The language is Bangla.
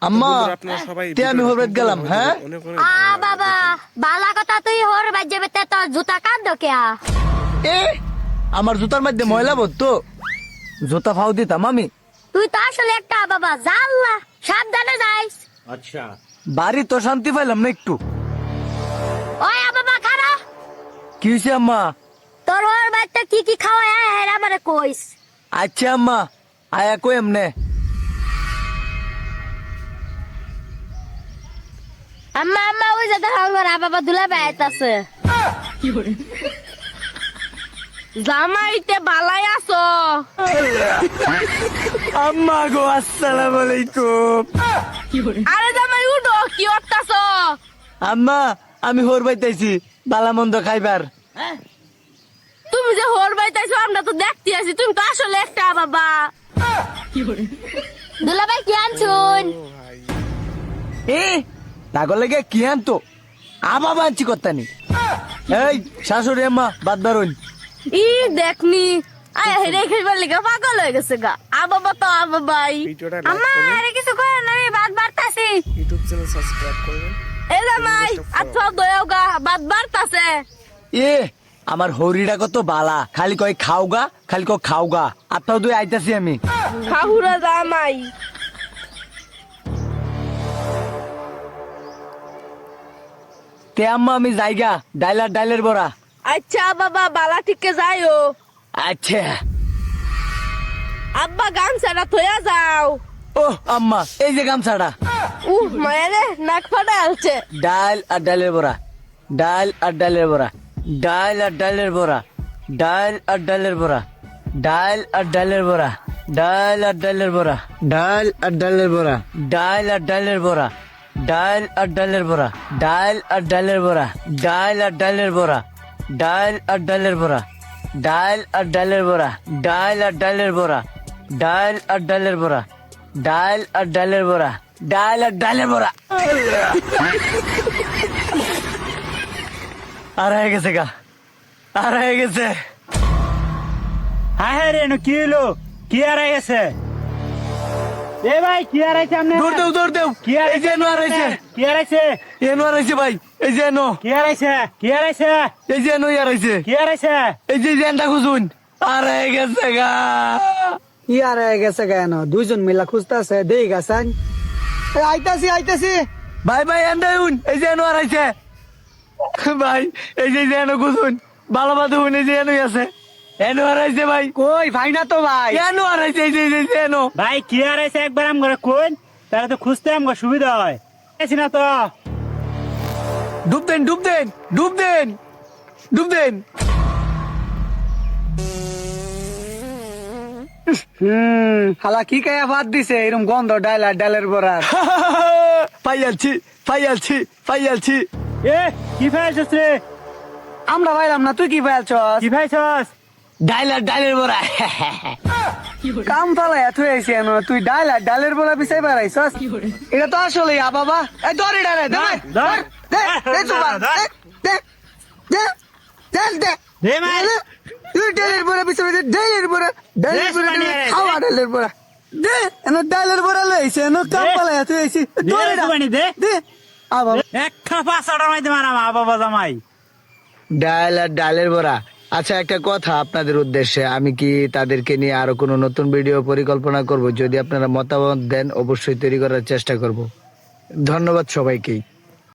আম্মা তে আমি হরবাদ গেলাম। হ্যাঁ বাবা বালা কথা তুই হর বাজ যাবে তে তোর জুতা কাঁদ কেয়া এ আমার জুতার মধ্যে ময়লা ভরতো, জুতা ফাউ দিতাম আমি। তুই তো আসলে একটা বাবা জাল্লা, সাবধানে যাইস। বাড়ি তো শান্তি পাইলাম না একটু। ওই বাবা খারা, কি হয়েছে আম্মা? তোর হর বাজটা কি কি খাওয়ায় হ্যাঁ আমারে কইস। আচ্ছা আম্মা, আয়া কই এমনে। আম্মা আম্মা ওই যে দেখো আমার বাবা দুলা বাইতাছে। জামাইতে বালাই আছো? আম্মা গো আসসালামু আলাইকুম। আরে জামাই উঠো, কি করতাছো? আম্মা আমি হরবাইতাইছি বালা মন্দ খাইবার। তুমি যে হর বাইতাইছো আমরা তো দেখতে আছি, তুমি তো আসলে একটা বাবা। দুলা ভাই কি আনছুন? এ লাগল লাগে কি আনতো আবা আনছি করতানি। এই শাশুড়ি আম্মা বাদ বারুন। ই দেখনি আয় হেরে খেলবার লিগা পাগল হয়ে গেছে গা। বাবা তো বাবাই। আম্মা আরে কিছু করে না, আমি বাদ বাড়তাছি। ইউটিউব চ্যানেল সাবস্ক্রাইব করবেন। এই জামাই আচ্ছা দয়াও গা, বাদ বাড়তাছে। এ আমার হরিটা কত বালা, খালি কয় খাওগা, খালি কয় খাওগা। আপনার দুই আইতাছি আমি। খাহুরা জামাই তে আম্মা আমি যাইগা, ডাইলের বড়া। আচ্ছা বাবা বালা ঠিককে যাইও। আচ্ছা আব্বা গামছাটা থইয়া যাও। ও আম্মা এই যে গামছাটা। মায়েরে নাক ফাটা আছে। ডাল আর ডালের বড়া, ডাল আর ডালের বড়া, ডাল আর ডালের বড়া, ডাল আর ডালের বড়া, ডাল আর ডালের বড়া, ডাল আর ডালের বড়া, ডাল আর ডালের বড়া, ডাল আর ডালের বড়া, ডাল আর ডালের বড়া, ডাল আর ডালের বড়া, ডাল আর ডালের বড়া, ডাল আর ডালের বড়া, ডাল আর ডালের বড়া, ডাল আর ডালের বড়া, ডাল আর ডালের বড়া, ডাল আর ডালের বড়া, ডাল আর ডালের বড়া। আর হয়ে গেছে গা, আর হয়ে গেছে। হ্যাঁ রে কি হলো, কি আর গেছে? এ ভাই কি আর আছে? আপনি দৌড় দেও কি আর এই যে এনো আর হয়েছে, কি আর আছে? এনো আর হয়েছে ভাই, এই যে এনো, কি আর আছে? কি আর আছে? এই যে এনো আর হয়েছে, কি আর আছে? এই যে জেনটা খুঁজুন। আর হয়ে গেছে গা। কি আর হয়ে গেছে কেন? দুইজন মিলা খুঁজতেছে, দেই গেছেন। আইতাছি আইতাছি। ভাই ভাই এন্ডাউন, এই যে এনো আর হয়েছে ভাই, এই যে এনো খুঁজুন ভালো বাদ হইন। এই যে এনোই আছে, এনো আর হয়েছে ভাই। কই ভাই না তো ভাই। এনো আর হয়েছে, এই যে এনো। ভাই কি আর আছে একবার আম করে কোন, তাহলে তো খুঁজতে আমগো সুবিধা হয়। আছি না তো। ডুব দেন ডুব দেন ডুব দেন ডুব দেন। হালা কি কায়া ভাত দিছে এরকম গন্ধ ডালের বড়া। পাইয়ালছি পাইয়ালছি পাইয়ালছি। এ কি ফাইছস রে? আমরা ভাইলাম না, তুই কি ভাইলছস? কি ফাইছস? ডালের বড়া। কাম ফালাই এত হয়েছে তুই ডালের বড়া পিছাই বেড়াইছস। এটা তো আসলে বাবা। এই ধর এটা রে, দে ভাই, ধর। দে দে চুপা, দে দে দে দে দে ভাই। তুই ডালের বড়া পিছাই ডালের বড়া খাওয়া ডালের বড়া দে। ডালের বড়া লইছে কাম ফালাই এত হয়েছে। ধর এটা দে দে বাবা। এক খাপা চড়া মাইতে মারা মা বাবা জামাই। ডাল আর ডালের বড়া। আচ্ছা একটা কথা আপনাদের উদ্দেশ্যে, আমি কি তাদেরকে নিয়ে আরো কোনো নতুন ভিডিও পরিকল্পনা করব? যদি আপনারা মতামত দেন অবশ্যই তৈরি করার চেষ্টা করব। ধন্যবাদ সবাইকেই।